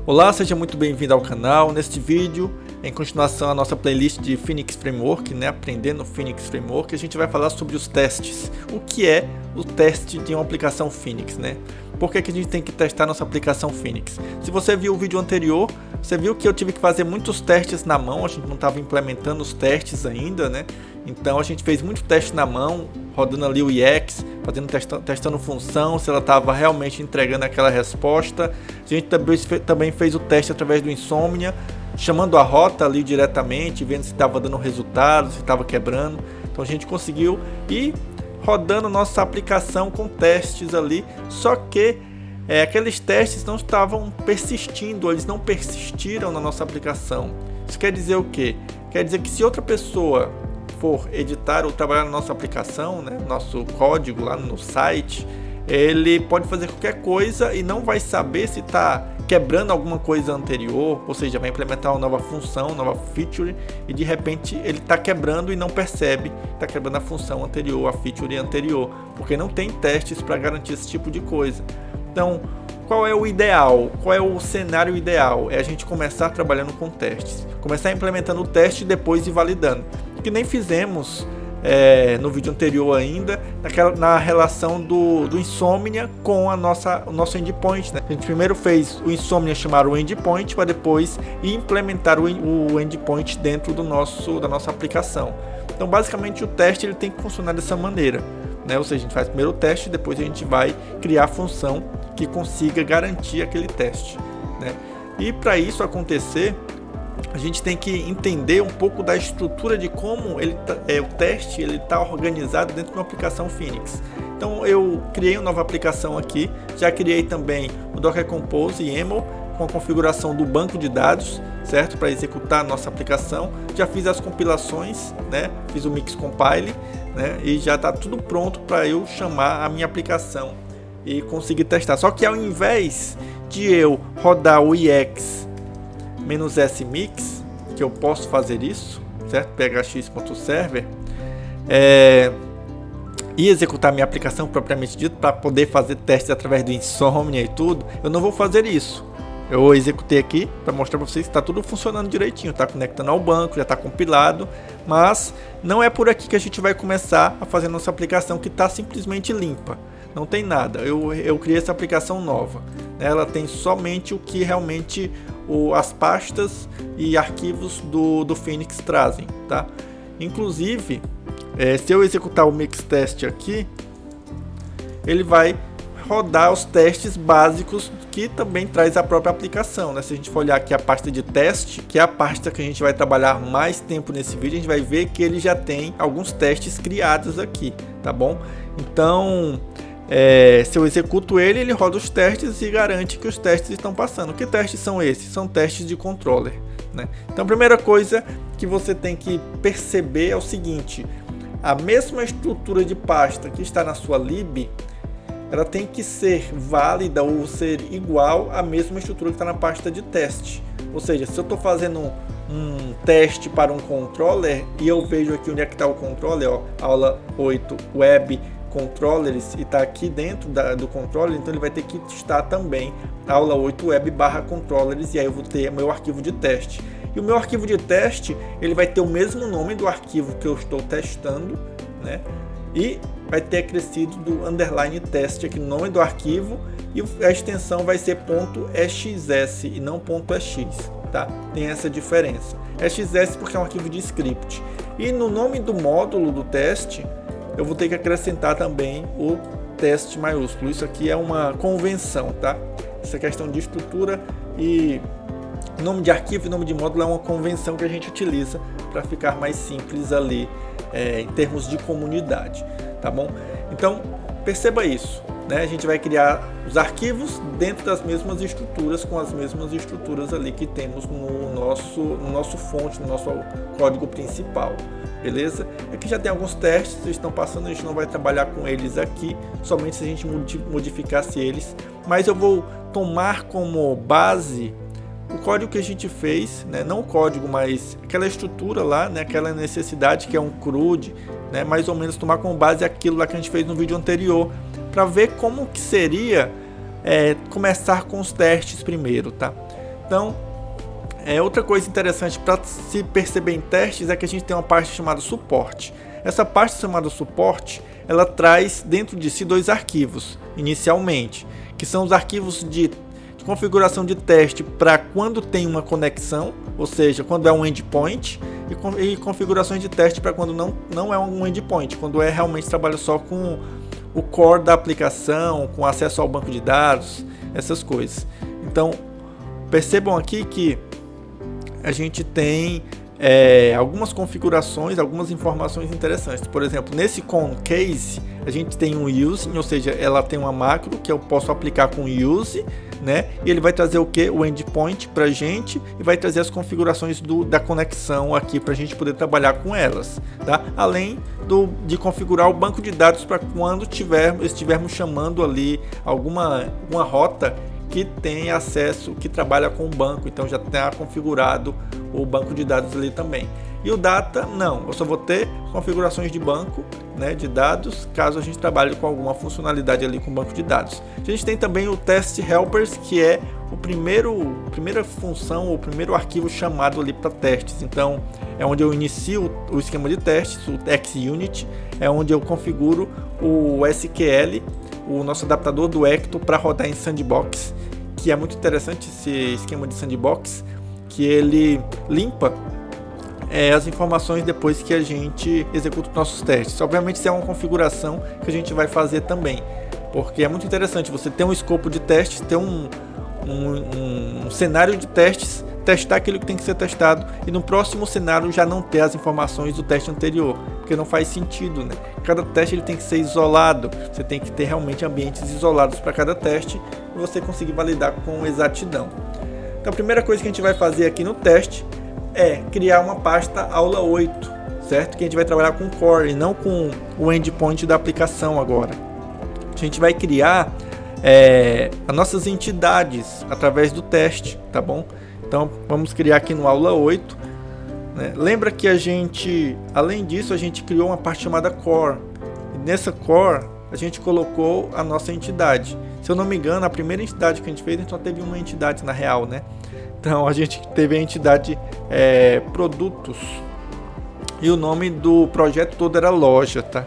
Olá, seja muito bem-vindo ao canal. Neste vídeo, em continuação à nossa playlist de Phoenix Framework, Aprendendo Phoenix Framework, a gente vai falar sobre os testes. O que é o teste de uma aplicação Phoenix, Por que a gente tem que testar nossa aplicação Phoenix? Se você viu o vídeo anterior, você viu que eu tive que fazer muitos testes na mão, a gente não estava implementando os testes ainda, Então a gente fez muito teste na mão, rodando ali o IEX, testando função, se ela estava realmente entregando aquela resposta. A gente também fez o teste através do Insomnia, chamando a rota ali diretamente, vendo se estava dando resultado, se estava quebrando. Então a gente conseguiu ir rodando nossa aplicação com testes ali, só que aqueles testes não estavam persistindo, eles não persistiram na nossa aplicação. Isso quer dizer o quê? Quer dizer que se outra pessoa for editar ou trabalhar na nossa aplicação, nosso código lá no site, ele pode fazer qualquer coisa e não vai saber se está quebrando alguma coisa anterior, ou seja, vai implementar uma nova função, nova feature, e de repente ele está quebrando e não percebe, está quebrando a função anterior, a feature anterior, porque não tem testes para garantir esse tipo de coisa. Então, qual é o ideal? Qual é o cenário ideal? É a gente começar trabalhando com testes, começar implementando o teste e depois ir validando, que nem fizemos no vídeo anterior ainda, na relação do Insomnia com o nosso endpoint. A gente primeiro fez o Insomnia chamar o endpoint para depois implementar o endpoint dentro da nossa aplicação. Então basicamente o teste ele tem que funcionar dessa maneira, ou seja, a gente faz primeiro o teste e depois a gente vai criar a função que consiga garantir aquele teste, E para isso acontecer, a gente tem que entender um pouco da estrutura de como o teste está organizado dentro de uma aplicação Phoenix. Então eu criei uma nova aplicação aqui, já criei também o Docker Compose e YAML com a configuração do banco de dados, certo? Para executar a nossa aplicação. Já fiz as compilações, Fiz o mix compile, E já está tudo pronto para eu chamar a minha aplicação e conseguir testar. Só que ao invés de eu rodar o IEX -smix, que eu posso fazer isso, certo? phx.server e executar minha aplicação propriamente dito para poder fazer testes através do Insomnia e tudo, eu não vou fazer isso. Eu executei aqui para mostrar para vocês que está tudo funcionando direitinho, está conectando ao banco, já está compilado, mas não é por aqui que a gente vai começar a fazer nossa aplicação, que está simplesmente limpa, não tem nada. Eu criei essa aplicação nova, ela tem somente o que realmente as pastas e arquivos do Phoenix trazem, tá? Inclusive, se eu executar o mix test aqui, ele vai rodar os testes básicos que também traz a própria aplicação, Se a gente for olhar aqui a pasta de teste, que é a pasta que a gente vai trabalhar mais tempo nesse vídeo, a gente vai ver que ele já tem alguns testes criados aqui, tá bom? Então, se eu executo ele roda os testes e garante que os testes estão passando. Que testes são esses? São testes de controller, Então a primeira coisa que você tem que perceber é o seguinte: a mesma estrutura de pasta que está na sua lib, ela tem que ser válida ou ser igual à mesma estrutura que está na pasta de teste. Ou seja, se eu estou fazendo um teste para um controller e eu vejo aqui onde é que está o controller, aula 8 web controllers, e está aqui dentro do controller, então ele vai ter que estar também aula 8 web /controllers, e aí eu vou ter meu arquivo de teste. E o meu arquivo de teste, ele vai ter o mesmo nome do arquivo que eu estou testando, E vai ter acrescido do underline test aqui no nome do arquivo, e a extensão vai ser .exs e não .ex, tá? Tem essa diferença. Exs porque é um arquivo de script. E no nome do módulo do teste, eu vou ter que acrescentar também o teste maiúsculo. Isso aqui é uma convenção, tá? Essa questão de estrutura e nome de arquivo e nome de módulo é uma convenção que a gente utiliza para ficar mais simples ali em termos de comunidade, tá bom? Então perceba isso, A gente vai criar os arquivos dentro das mesmas estruturas, com as mesmas estruturas ali que temos no nosso fonte, no nosso código principal, beleza? Aqui já tem alguns testes que estão passando, a gente não vai trabalhar com eles aqui, somente se a gente modificasse eles, mas eu vou tomar como base o código que a gente fez, não o código, mas aquela estrutura lá, aquela necessidade que é um CRUD, mais ou menos tomar como base aquilo lá que a gente fez no vídeo anterior, para ver como que seria começar com os testes primeiro, tá? Então, outra coisa interessante para se perceber em testes é que a gente tem uma parte chamada suporte. Essa parte chamada suporte, ela traz dentro de si 2 arquivos, inicialmente, que são os arquivos de configuração de teste para quando tem uma conexão, ou seja, quando é um endpoint, e configurações de teste para quando não é um endpoint, quando realmente trabalha só com o core da aplicação, com acesso ao banco de dados, essas coisas. Então, percebam aqui que a gente tem algumas configurações, algumas informações interessantes. Por exemplo, nesse con case, a gente tem um using, ou seja, ela tem uma macro que eu posso aplicar com use, né? E ele vai trazer o que? O endpoint para a gente e vai trazer as configurações da conexão aqui para a gente poder trabalhar com elas, tá? Além de configurar o banco de dados para quando estivermos chamando ali uma rota que tem acesso, que trabalha com o banco, então já está configurado o banco de dados ali também. E o data, não, eu só vou ter configurações de banco, né, de dados, caso a gente trabalhe com alguma funcionalidade ali com o banco de dados. A gente tem também o test helpers, que é primeira função, o primeiro arquivo chamado ali para testes. Então é onde eu inicio o esquema de testes, o XUnit, é onde eu configuro o SQL, o nosso adaptador do Ecto para rodar em sandbox, que é muito interessante esse esquema de sandbox, que ele limpa as informações depois que a gente executa os nossos testes. Obviamente isso é uma configuração que a gente vai fazer também, porque é muito interessante você ter um escopo de testes, ter um cenário de testes, testar aquilo que tem que ser testado e no próximo cenário já não ter as informações do teste anterior, porque não faz sentido, né? Cada teste ele tem que ser isolado, você tem que ter realmente ambientes isolados para cada teste e você conseguir validar com exatidão. Então a primeira coisa que a gente vai fazer aqui no teste é criar uma pasta aula 8, certo? Que a gente vai trabalhar com core e não com o endpoint da aplicação agora. A gente vai criar as nossas entidades através do teste, tá bom? Então vamos criar aqui no aula 8, né? Lembra que a gente, além disso, a gente criou uma parte chamada core. E nessa core a gente colocou a nossa entidade. Se eu não me engano, a primeira entidade que a gente fez, a gente só teve uma entidade na real, né? Então a gente teve a entidade produtos e o nome do projeto todo era loja, tá?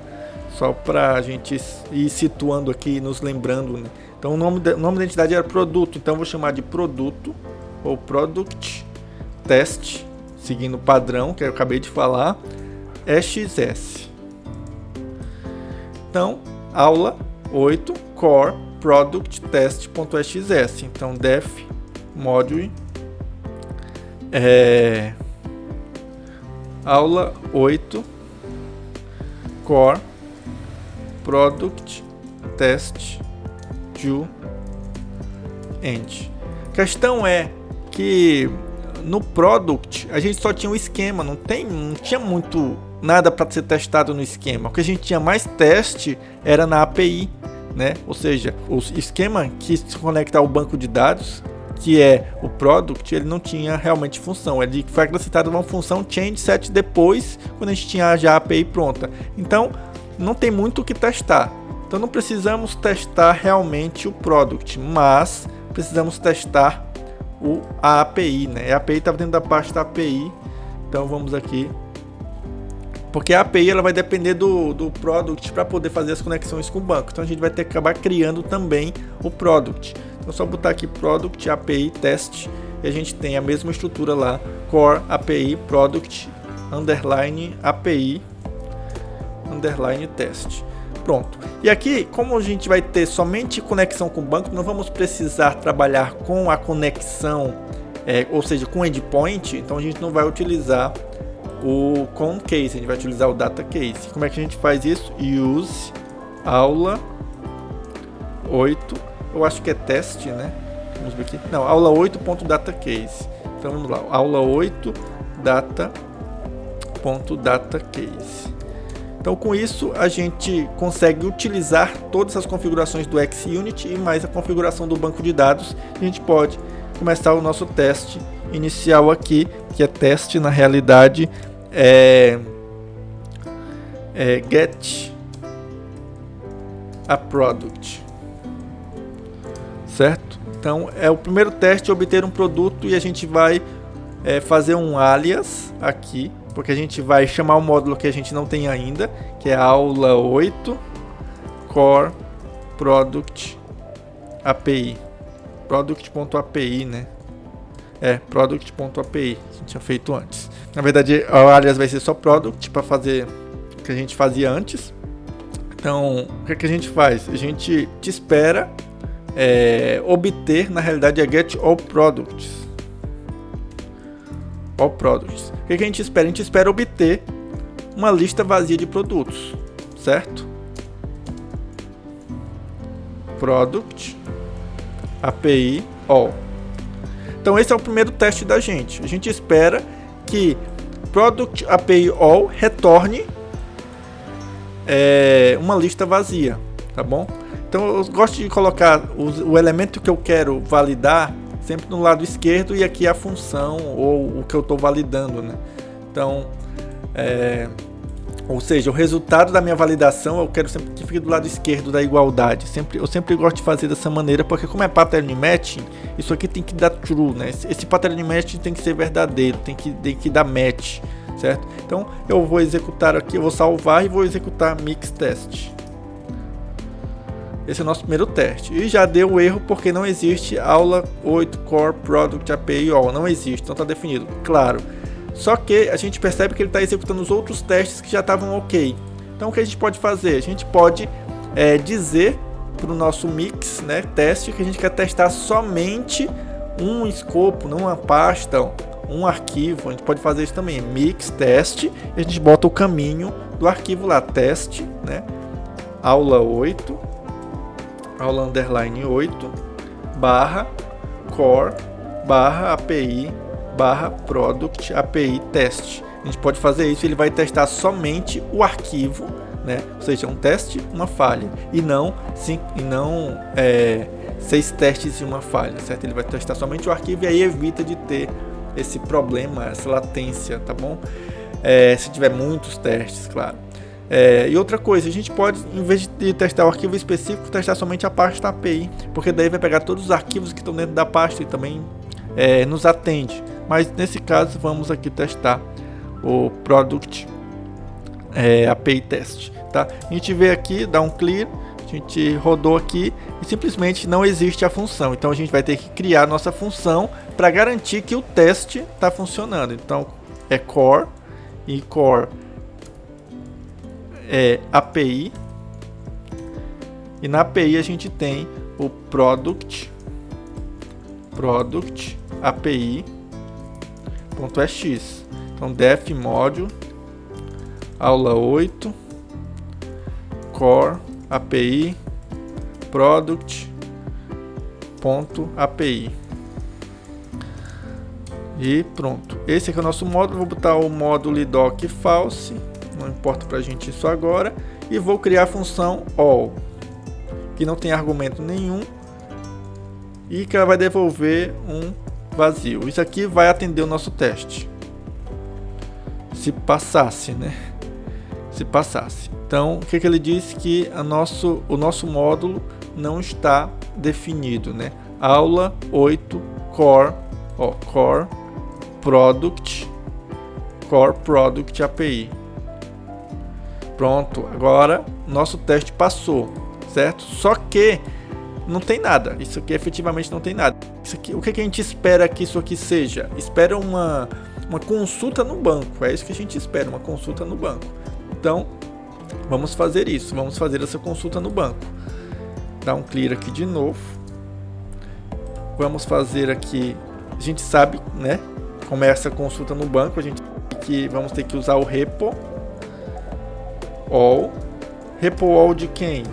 Só para a gente ir situando aqui, nos lembrando, né? Então o nome da entidade era produto, então eu vou chamar de produto ou product test, seguindo o padrão que eu acabei de falar, XS. Então aula 8 core product test.xs. Então def module aula 8 core product test to end. A questão é que no product a gente só tinha um esquema, não tinha muito nada para ser testado no esquema. O que a gente tinha mais teste era na API, né? Ou seja, o esquema que se conecta ao banco de dados, que é o product, ele não tinha realmente função. Ele foi acrescentado uma função change set depois, quando a gente tinha já a API pronta. Então não tem muito o que testar. Então não precisamos testar realmente o product, mas precisamos testar a API, né? A API estava dentro da pasta API. Então vamos aqui, porque a API ela vai depender do product para poder fazer as conexões com o banco. Então a gente vai ter que acabar criando também o product. Então é só botar aqui product API test e a gente tem a mesma estrutura lá, core API product underline API underline test. Pronto. E aqui, como a gente vai ter somente conexão com o banco, não vamos precisar trabalhar com a conexão, ou seja, com o endpoint. Então a gente não vai utilizar o con case, a gente vai utilizar o data case. Como é que a gente faz isso? Use aula 8, eu acho que é teste, né? Vamos ver aqui. Não, aula 8.datacase. Então vamos lá, aula 8 data.datacase. Então com isso a gente consegue utilizar todas as configurações do XUnit e mais a configuração do banco de dados. A gente pode começar o nosso teste inicial aqui, que é teste na realidade get a product, certo? Então é o primeiro teste, obter um produto, e a gente vai fazer um alias aqui, porque a gente vai chamar o módulo que a gente não tem ainda, que é aula 8 core product API. Product.api, né? Product.api, a gente tinha feito antes. Na verdade, o alias vai ser só product, para fazer o que a gente fazia antes. Então, o que a gente faz? A gente espera obter, na realidade, é get all products. All products. O que a gente espera? A gente espera obter uma lista vazia de produtos, certo? Product API all. Então esse é o primeiro teste da gente. A gente espera que Product API all retorne uma lista vazia, tá bom? Então eu gosto de colocar o elemento que eu quero validar sempre no lado esquerdo, e aqui a função ou o que eu estou validando, né? Então, ou seja, o resultado da minha validação eu quero sempre que fique do lado esquerdo da igualdade. Eu sempre gosto de fazer dessa maneira, porque como é pattern matching, isso aqui tem que dar true, né? Esse pattern matching tem que ser verdadeiro, tem que dar match, certo? Então eu vou executar aqui, eu vou salvar e vou executar mix test. Esse é o nosso primeiro teste. E já deu erro porque não existe aula 8 core product API all, não existe, então está definido, claro. Só que a gente percebe que ele está executando os outros testes que já estavam ok. Então o que a gente pode fazer? A gente pode dizer para o nosso mix, né, teste, que a gente quer testar somente um escopo, não uma pasta, um arquivo. A gente pode fazer isso também, mix teste, e a gente bota o caminho do arquivo lá, teste, né, aula 8, aula underline 8, barra core, barra API, barra product API test. A gente pode fazer isso, ele vai testar somente o arquivo, né? Ou seja, um teste, uma falha, e não 6 testes e uma falha, certo? Ele vai testar somente o arquivo, e aí evita de ter esse problema, essa latência, tá bom? Se tiver muitos testes, claro. E outra coisa, a gente pode, em vez de testar o arquivo específico, testar somente a pasta API, porque daí vai pegar todos os arquivos que estão dentro da pasta e também nos atende. Mas nesse caso vamos aqui testar o Product API Test, tá? A gente vê aqui, dá um clear, a gente rodou aqui e simplesmente não existe a função. Então a gente vai ter que criar nossa função para garantir que o teste está funcionando. Então é core e core API, e na API a gente tem o Product API .x. Então def module aula 8 core API product .api, e pronto. Esse aqui é o nosso módulo. Vou botar o módulo doc false, não importa pra gente isso agora, e vou criar a função all, que não tem argumento nenhum e que ela vai devolver um vazio. Isso aqui vai atender o nosso teste, se passasse, né? Se passasse. Então, o que ele diz? Que o nosso módulo não está definido, né? Aula 8 core product API. Pronto, agora nosso teste passou, certo? Só que não tem nada. Isso aqui efetivamente não tem nada. Isso aqui, o que a gente espera que isso aqui seja? Espera uma consulta no banco. É isso que a gente espera, uma consulta no banco. Então, vamos fazer isso. Vamos fazer essa consulta no banco. Dá um clear aqui de novo. Vamos fazer aqui. A gente sabe, né? Como é essa consulta no banco. A gente vamos ter que usar o repo all. Repo all de quem?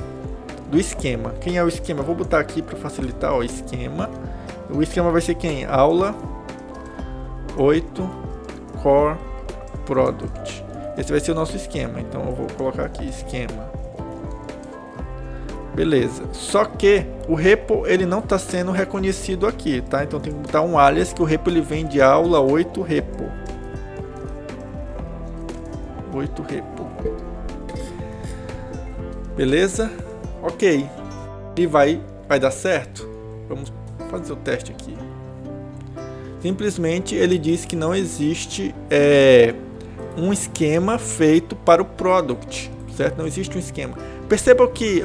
Do esquema. Quem é o esquema? Vou botar aqui para facilitar, ó, esquema. O esquema vai ser quem? Aula 8 core product. Esse vai ser o nosso esquema. Então eu vou colocar aqui esquema. Beleza. Só que o repo ele não está sendo reconhecido aqui, tá? Então tem que botar um alias, que o repo ele vem de aula 8 repo. 8 repo. Beleza? Ok, e vai dar certo. Vamos fazer o teste aqui. Simplesmente ele diz que não existe um esquema feito para o product, certo? Não existe um esquema. Perceba que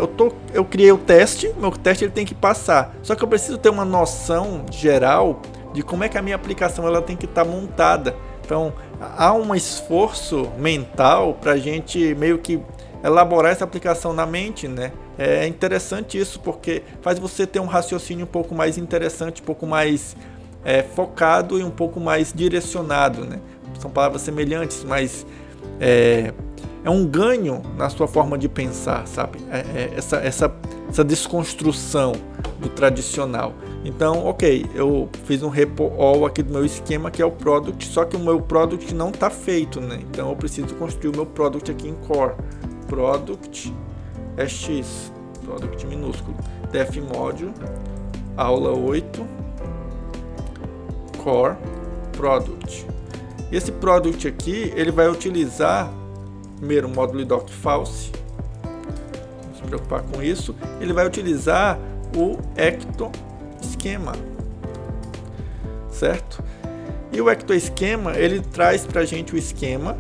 eu criei o teste, meu teste ele tem que passar. Só que eu preciso ter uma noção geral de como é que a minha aplicação ela tem que estar montada. Então há um esforço mental para a gente meio que elaborar essa aplicação na mente, né? É interessante isso porque faz você ter um raciocínio um pouco mais interessante, um pouco mais focado e um pouco mais direcionado, né? São palavras semelhantes, mas é um ganho na sua forma de pensar, sabe? Essa desconstrução do tradicional. Então, ok, eu fiz um repo all aqui do meu esquema, que é o product, só que o meu product não está feito, né? Então eu preciso construir o meu product aqui em core. Product é X, product minúsculo, def module, aula 8, core, product. E esse product aqui, ele vai utilizar primeiro o módulo doc false, não se preocupar com isso, ele vai utilizar o ecto esquema, certo? E o ecto esquema, ele traz pra gente o esquema,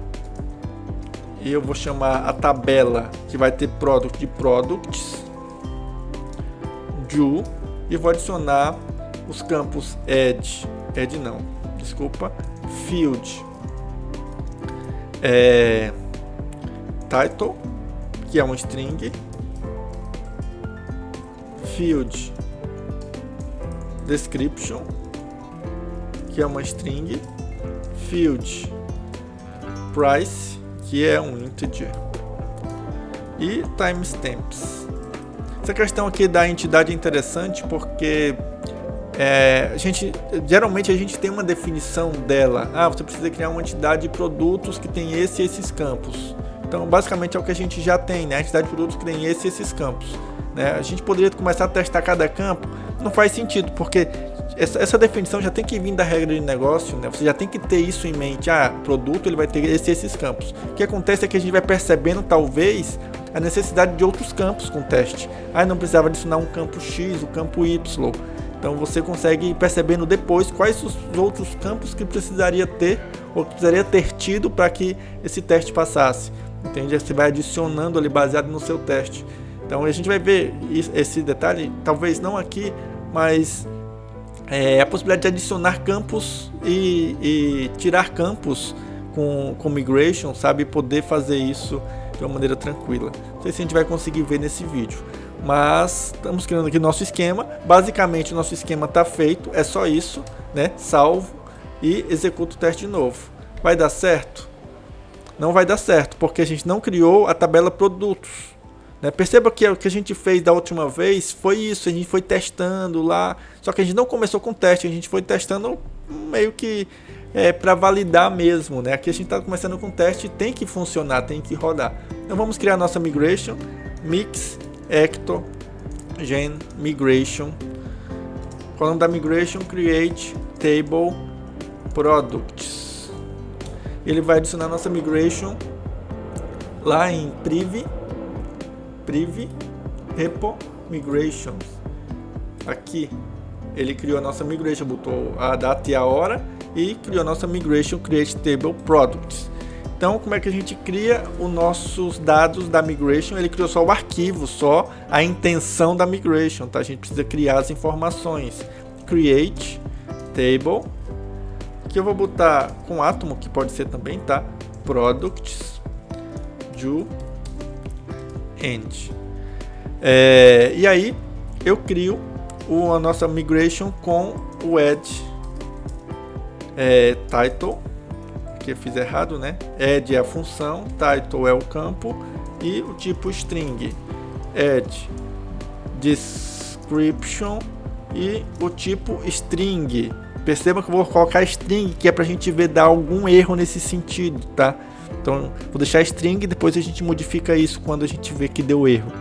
e eu vou chamar a tabela que vai ter product de products, do, e vou adicionar os campos field, title, que é um string, field description, que é uma string, field price, que é um integer, e timestamps. Essa questão aqui da entidade é interessante porque geralmente a gente tem uma definição dela. Você precisa criar uma entidade de produtos que tem esse e esses campos. Então, basicamente é o que a gente já tem, né? A entidade de produtos que tem esse e esses campos, né? A gente poderia começar a testar cada campo. Não faz sentido, porque essa definição já tem que vir da regra de negócio, né? Você já tem que ter isso em mente. Produto ele vai ter esse e esses campos. O que acontece é que a gente vai percebendo, talvez, a necessidade de outros campos com o teste. Não precisava adicionar um campo X, o campo Y. Então você consegue ir percebendo depois quais os outros campos que precisaria ter ou que precisaria ter tido para que esse teste passasse. Entende? Você vai adicionando ali baseado no seu teste. Então a gente vai ver esse detalhe, talvez não aqui, mas a possibilidade de adicionar campos e tirar campos com migration, sabe? Poder fazer isso de uma maneira tranquila. Não sei se a gente vai conseguir ver nesse vídeo. Mas estamos criando aqui nosso esquema. Basicamente o nosso esquema está feito. É só isso, né? Salvo e executo o teste de novo. Vai dar certo? Não vai dar certo, porque a gente não criou a tabela produtos, né? Perceba que o que a gente fez da última vez foi isso. A gente foi testando lá. Só que a gente não começou com teste. A gente foi testando meio que para validar mesmo, né? Aqui a gente está começando com teste. Tem que funcionar, tem que rodar. Então vamos criar a nossa migration. Mix ecto gen migration. Qual é o nome da migration? Create table products. Ele vai adicionar nossa migration lá em priv repo migrations. Aqui ele criou a nossa migration, botou a data e a hora e criou a nossa migration create table products. Então, como é que a gente cria os nossos dados da migration? Ele criou só o arquivo, só a intenção da migration, tá? A gente precisa criar as informações. Create table, que eu vou botar com átomo, que pode ser também, tá? Products do end. E aí eu crio a nossa migration com o add title. Que eu fiz errado, né? Add é a função, title é o campo e o tipo string. Add description e o tipo string. Perceba que eu vou colocar string, que é pra gente ver dar algum erro nesse sentido, tá? Então vou deixar string e depois a gente modifica isso quando a gente vê que deu erro.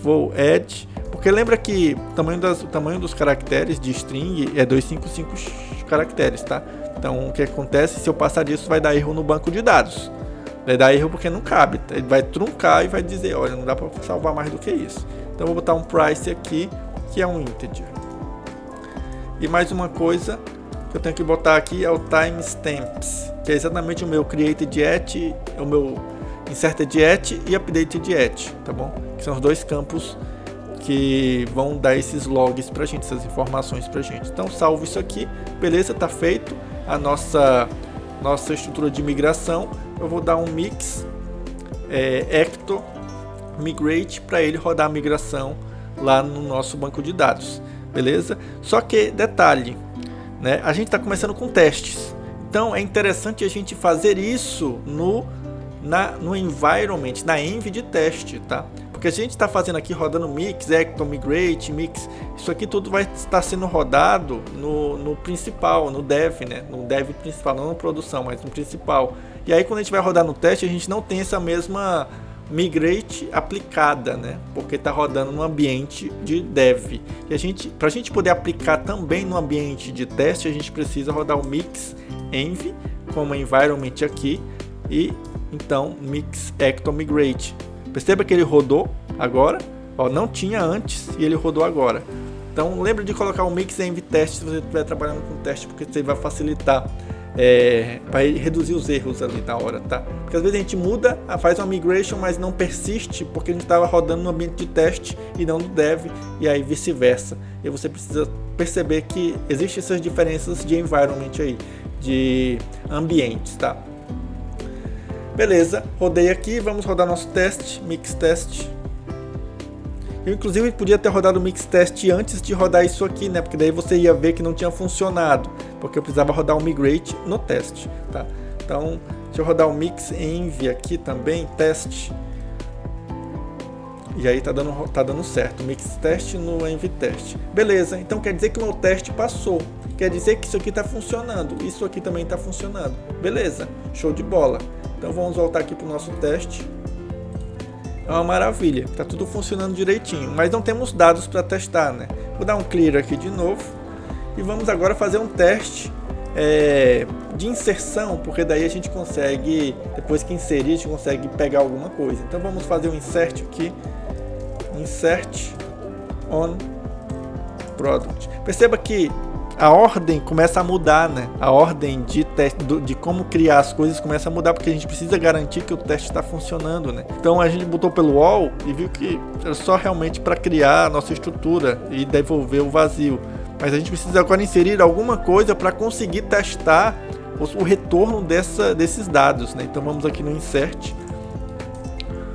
Vou add, porque lembra que o tamanho dos caracteres de string é 255 caracteres, tá? Então o que acontece, se eu passar disso vai dar erro no banco de dados. Vai dar erro porque não cabe, tá? Ele vai truncar e vai dizer, olha, não dá para salvar mais do que isso. Então eu vou botar um price aqui, que é um integer. E mais uma coisa que eu tenho que botar aqui é o timestamps, que é exatamente o meu created at, o meu inserted at e updated at, tá bom? Que são os dois campos que vão dar esses logs pra gente, essas informações pra gente. Então salvo isso aqui, beleza, tá feito a nossa estrutura de migração. Eu vou dar um mix ecto migrate para ele rodar a migração lá no nosso banco de dados, beleza? Só que detalhe, né? A gente está começando com testes, então é interessante a gente fazer isso no environment, na env de teste, tá? Porque a gente está fazendo aqui rodando mix, ecto, migrate, mix, isso aqui tudo vai estar sendo rodado no principal, no dev, né? No dev principal, não na produção, mas no principal. E aí quando a gente vai rodar no teste, a gente não tem essa mesma migrate aplicada, né? Porque está rodando no ambiente de dev. E para a gente poder aplicar também no ambiente de teste, a gente precisa rodar o mix env como environment aqui e então mix ecto migrate. Perceba que ele rodou agora, ó, não tinha antes e ele rodou agora. Então lembra de colocar o mix env teste se você estiver trabalhando com teste, porque isso vai facilitar, vai reduzir os erros ali na hora, tá? Porque às vezes a gente muda, faz uma migration, mas não persiste porque a gente estava rodando no ambiente de teste e não no dev, e aí vice-versa. E você precisa perceber que existem essas diferenças de environment aí, de ambientes, tá? Beleza, rodei aqui, vamos rodar nosso teste, mix test. Eu inclusive podia ter rodado o mix test antes de rodar isso aqui, né? Porque daí você ia ver que não tinha funcionado, porque eu precisava rodar o migrate no teste, tá? Então, deixa eu rodar o mix env aqui também, teste. E aí tá dando certo, mix test no env test. Beleza, então quer dizer que o meu teste passou. Quer dizer que isso aqui está funcionando, isso aqui também está funcionando. Beleza, show de bola. Então vamos voltar aqui para o nosso teste. É uma maravilha, está tudo funcionando direitinho, mas não temos dados para testar, né? Vou dar um clear aqui de novo e vamos agora fazer um teste de inserção, porque daí a gente consegue, depois que inserir, a gente consegue pegar alguma coisa. Então vamos fazer um insert aqui, insert on product. Perceba que a ordem começa a mudar, né? A ordem de teste, de como criar as coisas começa a mudar, porque a gente precisa garantir que o teste está funcionando, né? Então a gente botou pelo all e viu que era só realmente para criar a nossa estrutura e devolver o vazio. Mas a gente precisa agora inserir alguma coisa para conseguir testar o retorno desses dados, né? Então vamos aqui no insert,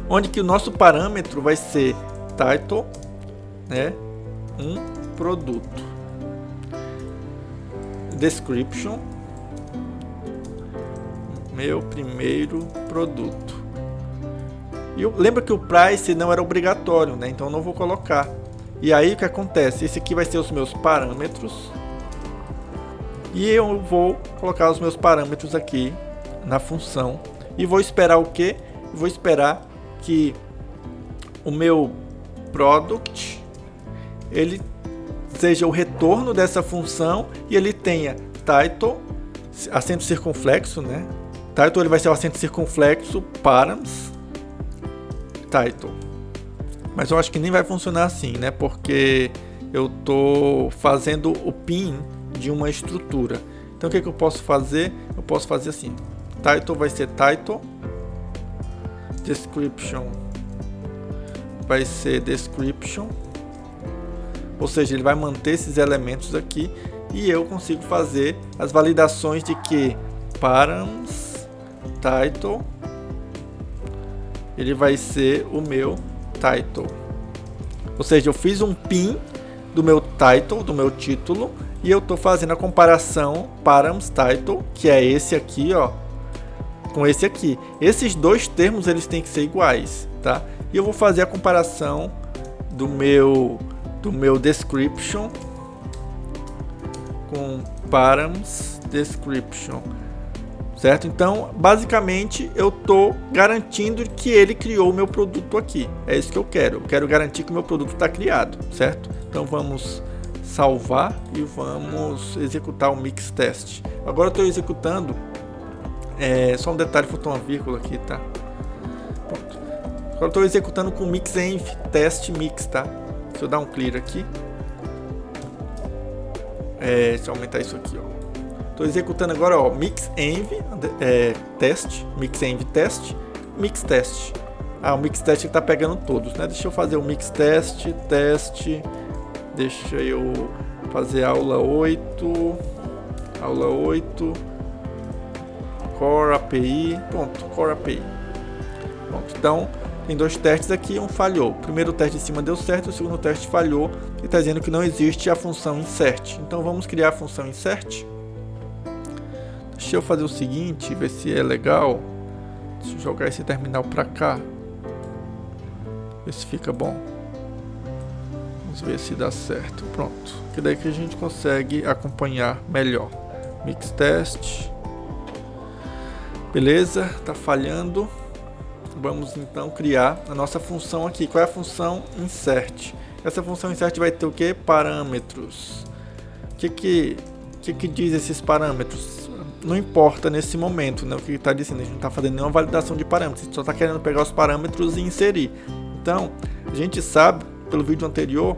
onde que o nosso parâmetro vai ser title, né? Um produto. Description, meu primeiro produto. E lembra que o price não era obrigatório, né? Então eu não vou colocar. E aí o que acontece? Esse aqui vai ser os meus parâmetros. E eu vou colocar os meus parâmetros aqui na função. E vou esperar o quê? Vou esperar que o meu product ele seja o retorno dessa função e ele tenha title, acento circunflexo, né? Title ele vai ser o acento circunflexo, params, title. Mas eu acho que nem vai funcionar assim, né? Porque eu tô fazendo o pin de uma estrutura. Então o que eu posso fazer? Eu posso fazer assim. Title vai ser title, description vai ser description. Ou seja, ele vai manter esses elementos aqui e eu consigo fazer as validações de que params title ele vai ser o meu title. Ou seja, eu fiz um pin do meu title, do meu título, e eu estou fazendo a comparação params title, que é esse aqui, ó, com esse aqui. Esses dois termos eles têm que ser iguais, tá? E eu vou fazer a comparação do meu description com params description, certo? Então, basicamente, eu estou garantindo que ele criou o meu produto aqui. É isso que eu quero. Eu quero garantir que o meu produto está criado, certo? Então, vamos salvar e vamos executar o mix test. Agora eu estou executando, só um detalhe, faltou uma vírgula aqui, tá? Pronto. Agora eu estou executando com mix env test mix, tá? Deixa eu dar um clear aqui. Deixa eu aumentar isso aqui, ó. Estou executando agora, ó, mixenv test, mixenv test, mix test. O mix test que está pegando todos, né? Deixa eu fazer o mix test, deixa eu fazer aula 8, Core API, pronto, Core API. Pronto, então tem 2 testes aqui, um falhou. O primeiro teste em cima deu certo, o segundo teste falhou e está dizendo que não existe a função insert. Então vamos criar a função insert. Deixa eu fazer o seguinte, ver se é legal. Deixa eu jogar esse terminal para cá. Ver se fica bom. Vamos ver se dá certo. Pronto. Que daí que a gente consegue acompanhar melhor. Mix test. Beleza, tá falhando. Vamos então criar a nossa função aqui. Qual é a função insert? Essa função insert vai ter o que? Parâmetros. O que diz esses parâmetros? Não importa nesse momento, né, o que está dizendo. A gente não está fazendo nenhuma validação de parâmetros. A gente só está querendo pegar os parâmetros e inserir. Então, a gente sabe, pelo vídeo anterior,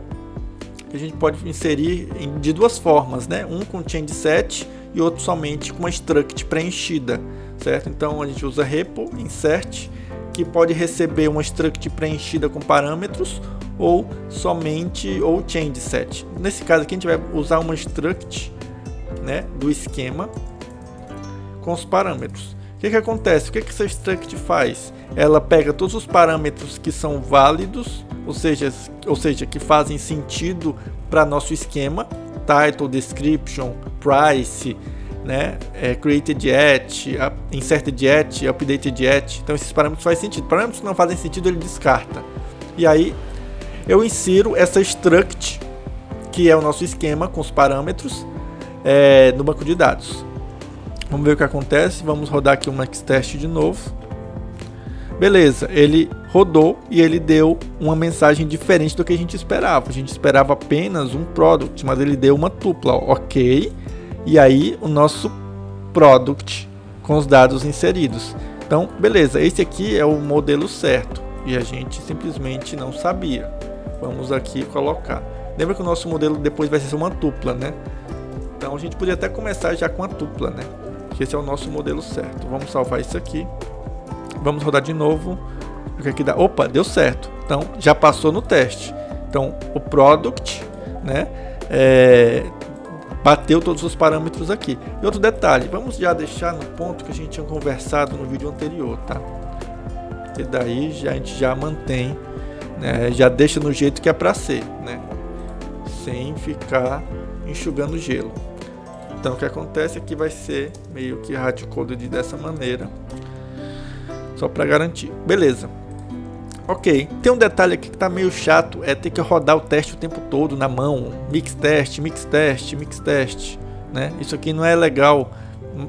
que a gente pode inserir de 2 formas, né? Um com change set e outro somente com uma struct preenchida, certo? Então, a gente usa repo insert, que pode receber uma struct preenchida com parâmetros ou somente ou change set. Nesse caso aqui a gente vai usar uma struct, né, do esquema com os parâmetros. O que acontece? O que essa struct faz? Ela pega todos os parâmetros que são válidos, ou seja, que fazem sentido para nosso esquema, title, description, price, né, created at, inserted at, updated at. Então esses parâmetros fazem sentido. Parâmetros que não fazem sentido ele descarta. E aí eu insiro essa struct, que é o nosso esquema com os parâmetros, no banco de dados. Vamos ver o que acontece. Vamos rodar aqui o max test de novo. Beleza, ele rodou e ele deu uma mensagem diferente do que a gente esperava. A gente esperava apenas um product, mas ele deu uma tupla, ó, ok. E aí o nosso product com os dados inseridos. Então, beleza, esse aqui é o modelo certo e a gente simplesmente não sabia. Vamos aqui colocar. Lembra que o nosso modelo depois vai ser uma tupla, né? Então a gente podia até começar já com a tupla, né? Que esse é o nosso modelo certo. Vamos salvar isso aqui. Vamos rodar de novo. O que aqui dá? Opa, deu certo. Então já passou no teste. Então o product, né? Bateu todos os parâmetros aqui. E outro detalhe, vamos já deixar no ponto que a gente tinha conversado no vídeo anterior, tá? E daí a gente já mantém, né? Já deixa no jeito que é para ser, né? Sem ficar enxugando gelo. Então o que acontece aqui vai ser meio que hardcoded dessa maneira, só para garantir. Beleza. Ok, tem um detalhe aqui que tá meio chato, é ter que rodar o teste o tempo todo na mão, mix test, né? Isso aqui não é legal,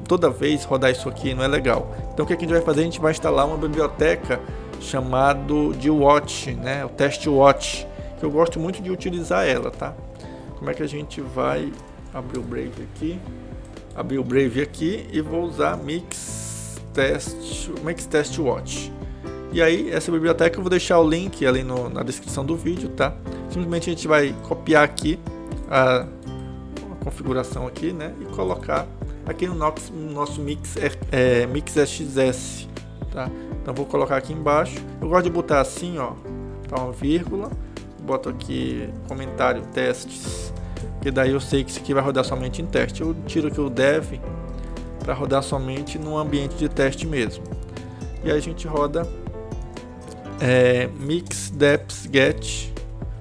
toda vez rodar isso aqui não é legal. Então o que a gente vai fazer? A gente vai instalar uma biblioteca chamado de watch, né? O test watch, que eu gosto muito de utilizar ela, tá? Como é que a gente vai abrir o Brave aqui, e vou usar mix test watch. E aí, essa biblioteca eu vou deixar o link ali na descrição do vídeo, tá? Simplesmente a gente vai copiar aqui a configuração aqui, né? E colocar aqui no nosso mix.xs, tá? Então vou colocar aqui embaixo. Eu gosto de botar assim, ó, tá, uma vírgula. Boto aqui comentário testes, que daí eu sei que isso aqui vai rodar somente em teste. Eu tiro aqui o dev para rodar somente no ambiente de teste mesmo. E aí a gente roda mix deps get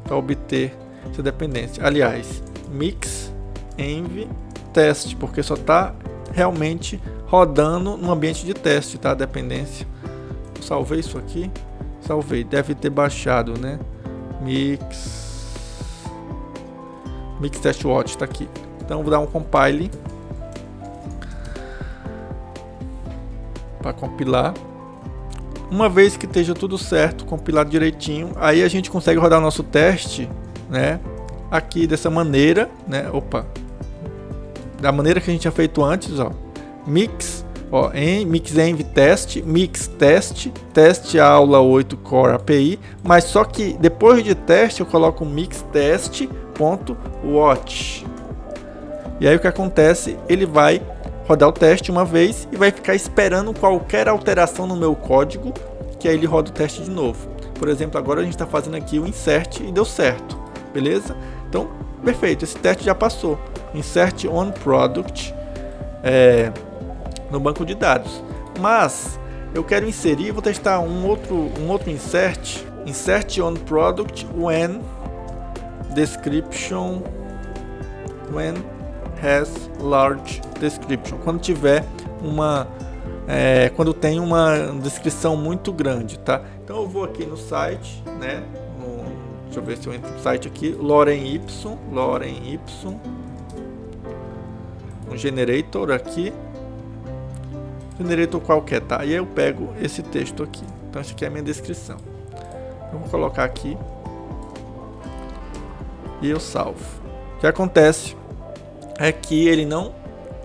para obter essa dependência. Aliás, mix env test, porque só está realmente rodando no ambiente de teste, tá? A dependência. Eu salvei isso aqui, salvei, deve ter baixado, né? Mix test watch está aqui. Então vou dar um compile para compilar. Uma vez que esteja tudo certo, compilado direitinho, aí a gente consegue rodar o nosso teste, né? Aqui dessa maneira, né? Opa, da maneira que a gente tinha feito antes, ó. Mix, ó, mixenv test, mix test aula 8 core API, mas só que depois de teste eu coloco mix test.watch. E aí o que acontece? Ele vai rodar o teste uma vez e vai ficar esperando qualquer alteração no meu código, que aí ele roda o teste de novo. Por exemplo, agora a gente está fazendo aqui o insert e deu certo, beleza? Então, perfeito, esse teste já passou. Insert on product no banco de dados. Mas eu quero inserir, vou testar um outro insert on product when description has large description, quando tiver quando tem uma descrição muito grande, tá? Então eu vou aqui no site, né? Deixa eu ver se eu entro no site aqui, lorem y, um generator aqui, generator qualquer, tá? E aí eu pego esse texto aqui. Então esse aqui é a minha descrição. Eu vou colocar aqui e eu salvo. O que acontece é que ele não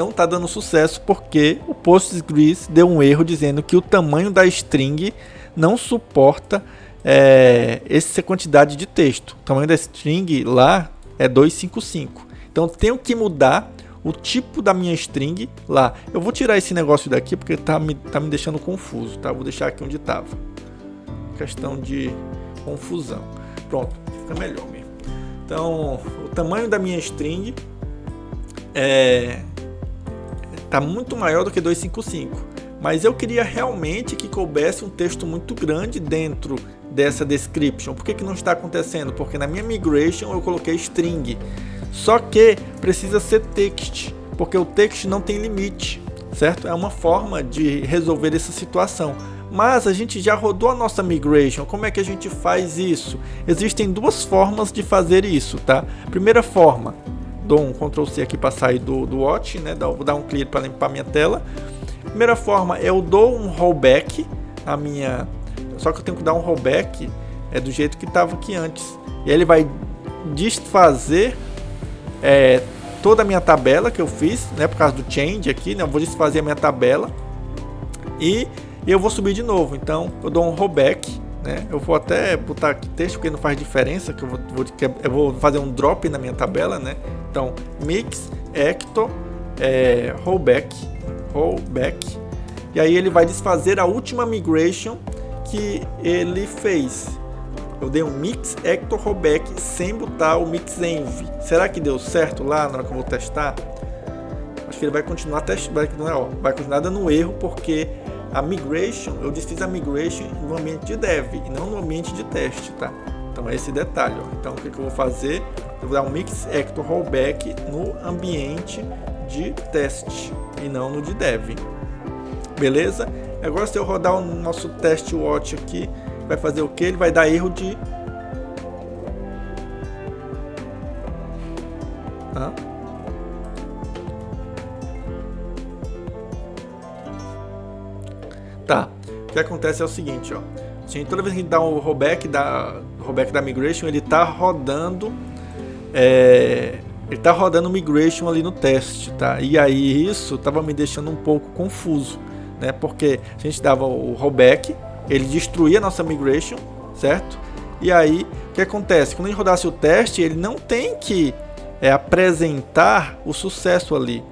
está dando sucesso porque o Postgres deu um erro dizendo que o tamanho da string não suporta essa quantidade de texto. O tamanho da string lá é 255. Então tenho que mudar o tipo da minha string lá. Eu vou tirar esse negócio daqui porque tá me deixando confuso, tá? Vou deixar aqui onde estava. Questão de confusão. Pronto, fica melhor mesmo. Então, o tamanho da minha string tá muito maior do que 255, mas eu queria realmente que coubesse um texto muito grande dentro dessa description. Por que não está acontecendo? Porque na minha migration eu coloquei string, só que precisa ser text, porque o text não tem limite, certo? É uma forma de resolver essa situação. Mas a gente já rodou a nossa migration. Como é que a gente faz isso? Existem duas formas de fazer isso, tá? Primeira forma, dou um Ctrl C aqui para sair do Watch, né? Vou dar um clear para limpar minha tela. Primeira forma, eu dou um rollback a minha, só que eu tenho que dar um rollback do jeito que estava aqui antes. E ele vai desfazer toda a minha tabela que eu fiz, né? Por causa do change aqui, né? Eu vou desfazer a minha tabela e eu vou subir de novo. Então eu dou um rollback, né? Eu vou até botar aqui texto porque não faz diferença, que eu vou fazer um drop na minha tabela, né? Então mix ecto rollback, e aí ele vai desfazer a última migration que ele fez. Eu dei um mix ecto rollback sem botar o mix env. Será que deu certo lá na hora que eu vou testar? Acho que ele vai continuar vai continuar dando erro porque a migration, eu desfiz a migration no ambiente de dev e não no ambiente de teste, tá? Então é esse detalhe, ó. Então o que eu vou fazer? Eu vou dar um mix ecto rollback no ambiente de teste e não no de dev. Beleza? Agora se eu rodar o nosso test watch aqui, vai fazer o que? Ele vai dar erro de... Tá, o que acontece é o seguinte, ó. Toda vez que a gente dá um rollback da migration, ele tá rodando migration ali no teste, tá? E aí isso tava me deixando um pouco confuso, né? Porque a gente dava o rollback, ele destruía a nossa migration, certo? E aí o que acontece? Quando a gente rodasse o teste, ele não tem que apresentar o sucesso ali,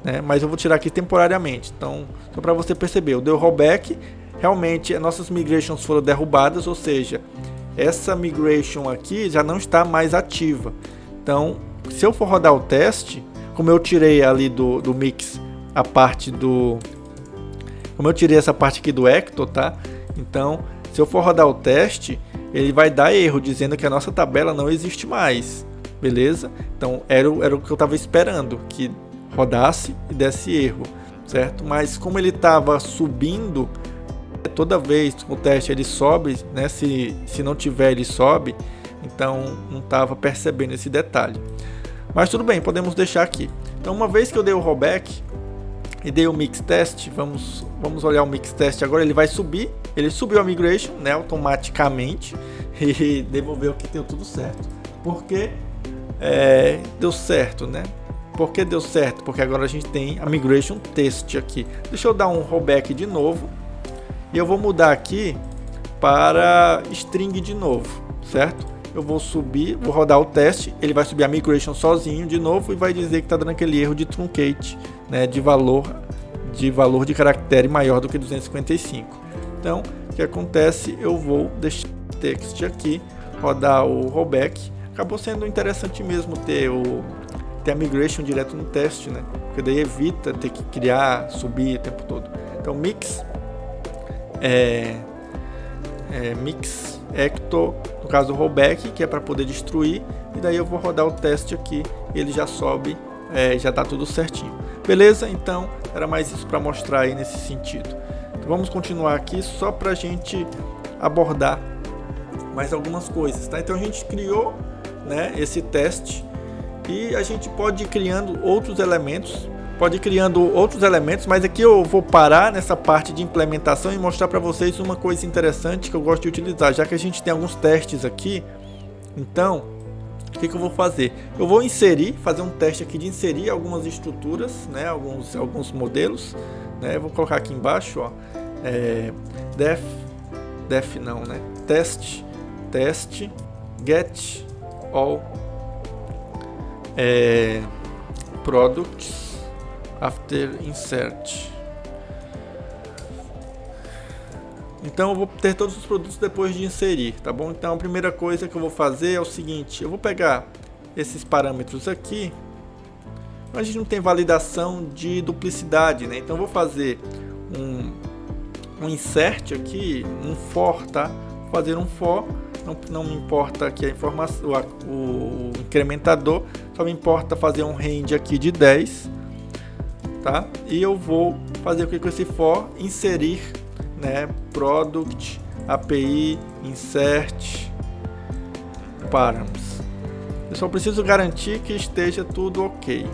né? Mas eu vou tirar aqui temporariamente. Então, só para você perceber, eu dei o rollback, realmente as nossas migrations foram derrubadas, ou seja, essa migration aqui já não está mais ativa. Então, se eu for rodar o teste, como eu tirei ali do mix a parte como eu tirei essa parte aqui do ecto, tá? Então, se eu for rodar o teste, ele vai dar erro dizendo que a nossa tabela não existe mais, beleza? Então, era o que eu estava esperando, que rodasse e desse erro, certo? Mas como ele estava subindo, toda vez o teste ele sobe, né? Se não tiver ele sobe, então não estava percebendo esse detalhe. Mas tudo bem, podemos deixar aqui. Então uma vez que eu dei o rollback e dei o mix test, vamos olhar o mix test agora. Ele vai subir, ele subiu a migration, né, automaticamente e devolveu que deu tudo certo. Porque deu certo, né? Por que deu certo? Porque agora a gente tem a migration test aqui. Deixa eu dar um rollback de novo e eu vou mudar aqui para string de novo, certo? eu vou subir, vou rodar o teste, ele vai subir a migration sozinho de novo e vai dizer que está dando aquele erro de truncate, né, de valor de caractere maior do que 255. Então, o que acontece? Eu vou deixar o text aqui, rodar o rollback. Acabou sendo interessante mesmo ter a migration direto no teste, né? Porque daí evita ter que criar, subir o tempo todo. Então, mix ecto, no caso o rollback, que é para poder destruir, e daí eu vou rodar o teste aqui, ele já sobe, já está tudo certinho. Beleza? Então era mais isso para mostrar aí nesse sentido. Então, vamos continuar aqui só para a gente abordar mais algumas coisas, tá? Então a gente criou, né, esse teste e a gente pode ir criando outros elementos. Mas aqui eu vou parar nessa parte de implementação e mostrar para vocês uma coisa interessante que eu gosto de utilizar, já que a gente tem alguns testes aqui. Então, o que eu vou fazer? Eu vou fazer um teste aqui de inserir algumas estruturas, né, alguns modelos, né? Eu vou colocar aqui embaixo, ó, test get all products after insert. Então eu vou ter todos os produtos depois de inserir, tá bom? Então a primeira coisa que eu vou fazer é o seguinte: eu vou pegar esses parâmetros aqui. A gente não tem validação de duplicidade, né? Então eu vou fazer um insert aqui, um for, tá? Vou fazer um for, não me importa aqui a informação, o incrementador, só me importa fazer um range aqui de 10, tá? E eu vou fazer o que com esse for? Inserir, né, product API insert params. Eu só preciso garantir que esteja tudo ok.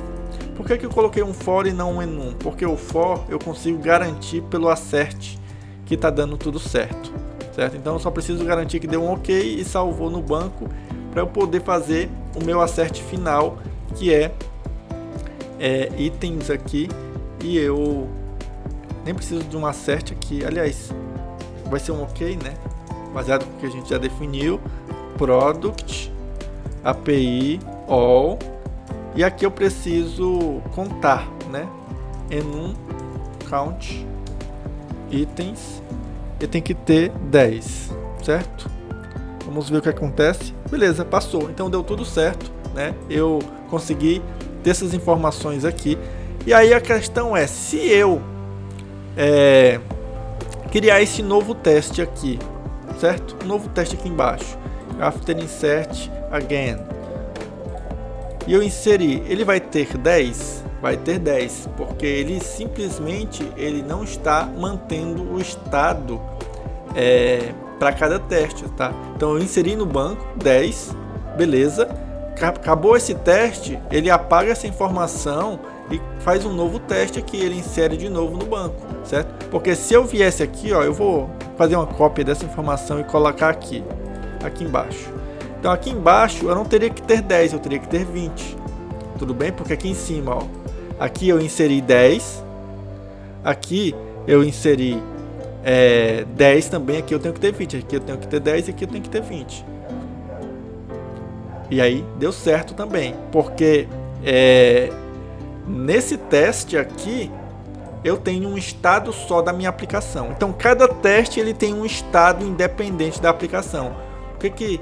Por que eu coloquei um for e não um enum? Porque o for eu consigo garantir pelo assert que está dando tudo certo, certo? Então eu só preciso garantir que deu um ok e salvou no banco para eu poder fazer o meu assert final, que é itens aqui, e eu nem preciso de um assert aqui. Aliás, vai ser um ok, né? Baseado no que a gente já definiu. Product API all, e aqui eu preciso contar, né? Enum count itens, e tem que ter 10, certo? Vamos ver o que acontece. Beleza, passou. Então deu tudo certo, né? Eu consegui ter essas informações aqui. E aí a questão é, se eu criar esse novo teste aqui, certo? Um novo teste aqui embaixo, after insert again, e eu inserir, ele vai ter 10? Vai ter 10, porque ele simplesmente não está mantendo o estado para cada teste, tá? Então eu inseri no banco 10, beleza, acabou esse teste, ele apaga essa informação e faz um novo teste aqui, ele insere de novo no banco, certo? Porque se eu viesse aqui, ó, eu vou fazer uma cópia dessa informação e colocar aqui embaixo. Então aqui embaixo eu não teria que ter 10, eu teria que ter 20. Tudo bem? Porque aqui em cima, ó, aqui eu inseri 10, aqui eu inseri 10 também, aqui eu tenho que ter 20, aqui eu tenho que ter 10 e aqui eu tenho que ter 20. E aí deu certo também, porque nesse teste aqui eu tenho um estado só da minha aplicação. Então cada teste ele tem um estado independente da aplicação. O que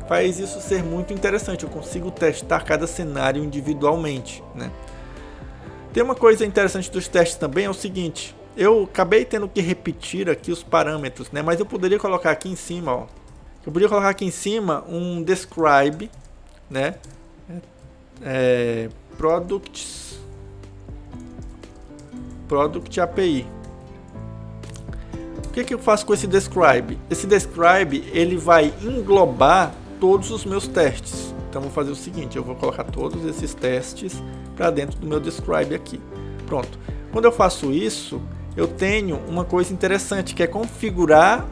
faz isso ser muito interessante? Eu consigo testar cada cenário individualmente, né? Tem uma coisa interessante dos testes também, é o seguinte: eu acabei tendo que repetir aqui os parâmetros, né? Mas eu poderia colocar aqui em cima, ó, eu poderia colocar aqui em cima um describe, né? Product API. O que eu faço com esse describe? Esse describe ele vai englobar todos os meus testes. Então vou fazer o seguinte: eu vou colocar todos esses testes para dentro do meu describe aqui. Pronto. Quando eu faço isso, eu tenho uma coisa interessante, que é configurar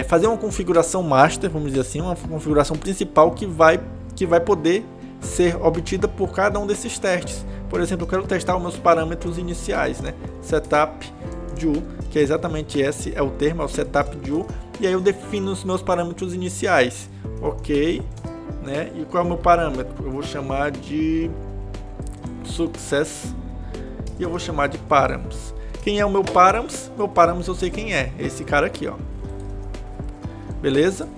fazer uma configuração master, vamos dizer assim, uma configuração principal que vai poder ser obtida por cada um desses testes. Por exemplo, eu quero testar os meus parâmetros iniciais, né? Setup do, que é exatamente esse é o termo, é o setup do, e aí eu defino os meus parâmetros iniciais. ok, né? E qual é o meu parâmetro? Eu vou chamar de success e eu vou chamar de params. Quem é o meu params? Meu params eu sei quem é, esse cara aqui, ó. Beleza?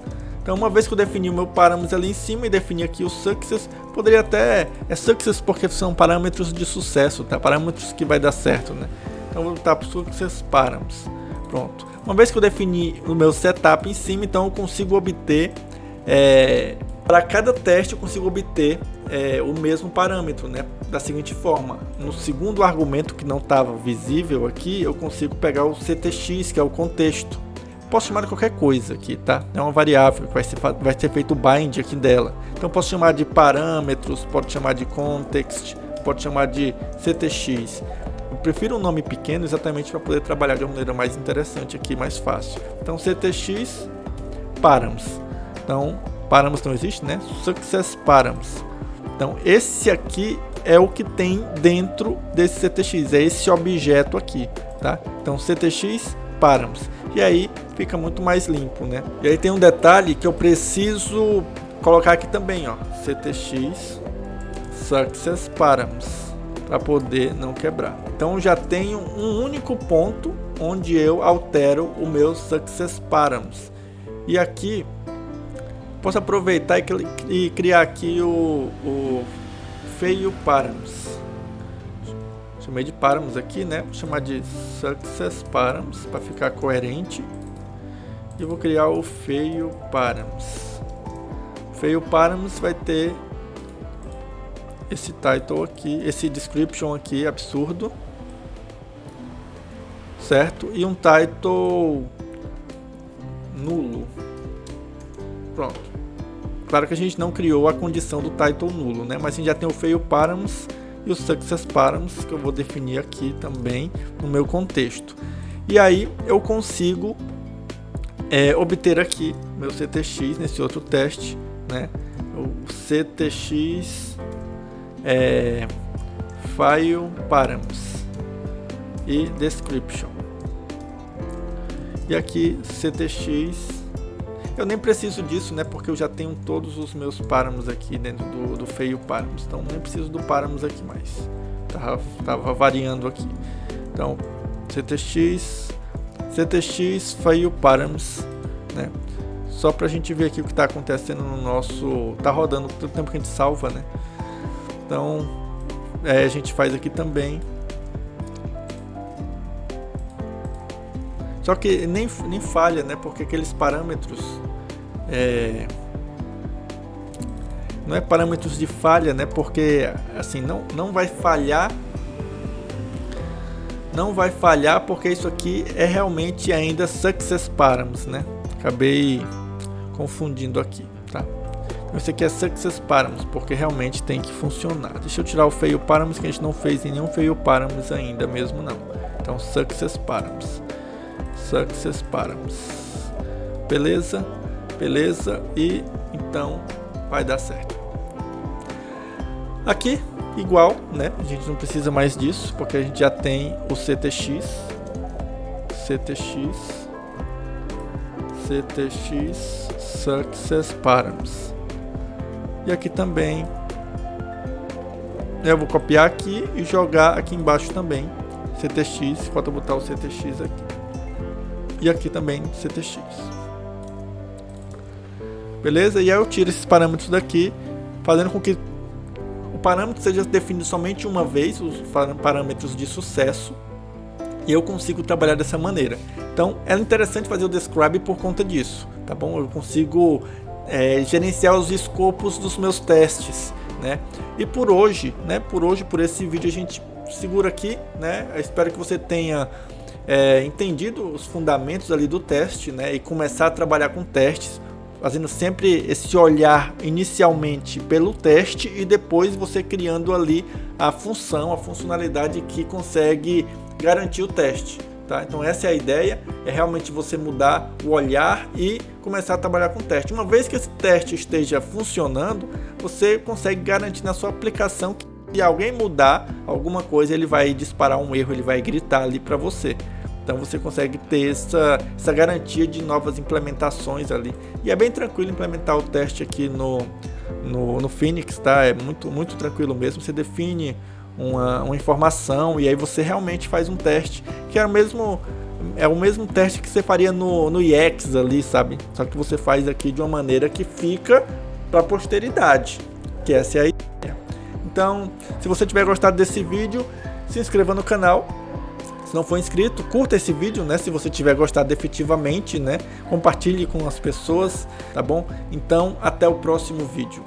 Então, uma vez que eu defini o meu parâmetros ali em cima e defini aqui o success, poderia até... É success porque são parâmetros de sucesso, tá? Parâmetros que vai dar certo, né? Então, eu vou botar para success params. Pronto. Uma vez que eu defini o meu setup em cima, então eu consigo obter... para cada teste eu consigo obter o mesmo parâmetro, né? Da seguinte forma. No segundo argumento que não estava visível aqui, eu consigo pegar o CTX, que é o contexto. Posso chamar de qualquer coisa aqui, tá? É uma variável que vai ser feito o bind aqui dela. Então posso chamar de parâmetros, pode chamar de context, pode chamar de CTX. Eu prefiro um nome pequeno exatamente para poder trabalhar de uma maneira mais interessante aqui, mais fácil. Então CTX params. Então params não existe, né? Success params. Então esse aqui é o que tem dentro desse CTX, é esse objeto aqui, tá? Então CTX params. E aí fica muito mais limpo, né? E aí tem um detalhe que eu preciso colocar aqui também, ó, CTX success params, para poder não quebrar. Então já tenho um único ponto onde eu altero o meu success params. E aqui posso aproveitar e criar aqui o fail params. Chamei de params aqui, né? Vou chamar de success params para ficar coerente. E vou criar o fail params. Fail params vai ter esse title aqui, esse description aqui absurdo, certo? E um title nulo. Pronto. Claro que a gente não criou a condição do title nulo, né? Mas a gente já tem o fail params e o success params que eu vou definir aqui também no meu contexto. E aí eu consigo obter aqui meu CTX nesse outro teste, né? O CTX file params e description. E aqui CTX, eu nem preciso disso, né? Porque eu já tenho todos os meus parâmetros aqui dentro do fail params. Então nem preciso do params aqui mais. Tava variando aqui. Então CTX fail params, né? Só pra gente ver aqui o que está acontecendo no nosso... Tá rodando todo o tempo que a gente salva, né? Então a gente faz aqui também. Só que nem falha, né? Porque aqueles parâmetros não é parâmetros de falha, né? Porque assim não vai falhar. Não vai falhar porque isso aqui é realmente ainda success params, né? Acabei confundindo aqui, tá? Então esse aqui é success params porque realmente tem que funcionar. Deixa eu tirar o fail params que a gente não fez em nenhum fail params ainda mesmo não. Então success params. Success params. Beleza? Beleza? E então vai dar certo. Aqui igual, né? A gente não precisa mais disso porque a gente já tem o CTX success params. E aqui também eu vou copiar aqui e jogar aqui embaixo também CTX, falta botar o CTX aqui. E aqui também CTX. Beleza? E aí eu tiro esses parâmetros daqui, fazendo com que o parâmetro seja definido somente uma vez, os parâmetros de sucesso, e eu consigo trabalhar dessa maneira. Então é interessante fazer o describe por conta disso, tá bom? Eu consigo gerenciar os escopos dos meus testes, né? E por hoje, por esse vídeo a gente segura aqui, né? Eu espero que você tenha entendido os fundamentos ali do teste, né? E começar a trabalhar com testes, fazendo sempre esse olhar inicialmente pelo teste e depois você criando ali a funcionalidade que consegue garantir o teste, tá? Então essa é a ideia, é realmente você mudar o olhar e começar a trabalhar com teste. Uma vez que esse teste esteja funcionando, você consegue garantir na sua aplicação que se alguém mudar alguma coisa, ele vai disparar um erro, ele vai gritar ali para você. Então você consegue ter essa garantia de novas implementações ali. E é bem tranquilo implementar o teste aqui no Phoenix, tá? É muito tranquilo mesmo. Você define uma informação e aí você realmente faz um teste, que é o mesmo teste que você faria no IEX ali, sabe? Só que você faz aqui de uma maneira que fica para a posteridade, que essa é a ideia. Então, se você tiver gostado desse vídeo, se inscreva no canal. Se não for inscrito, curta esse vídeo, né? Se você tiver gostado efetivamente, né? Compartilhe com as pessoas, tá bom? Então, até o próximo vídeo.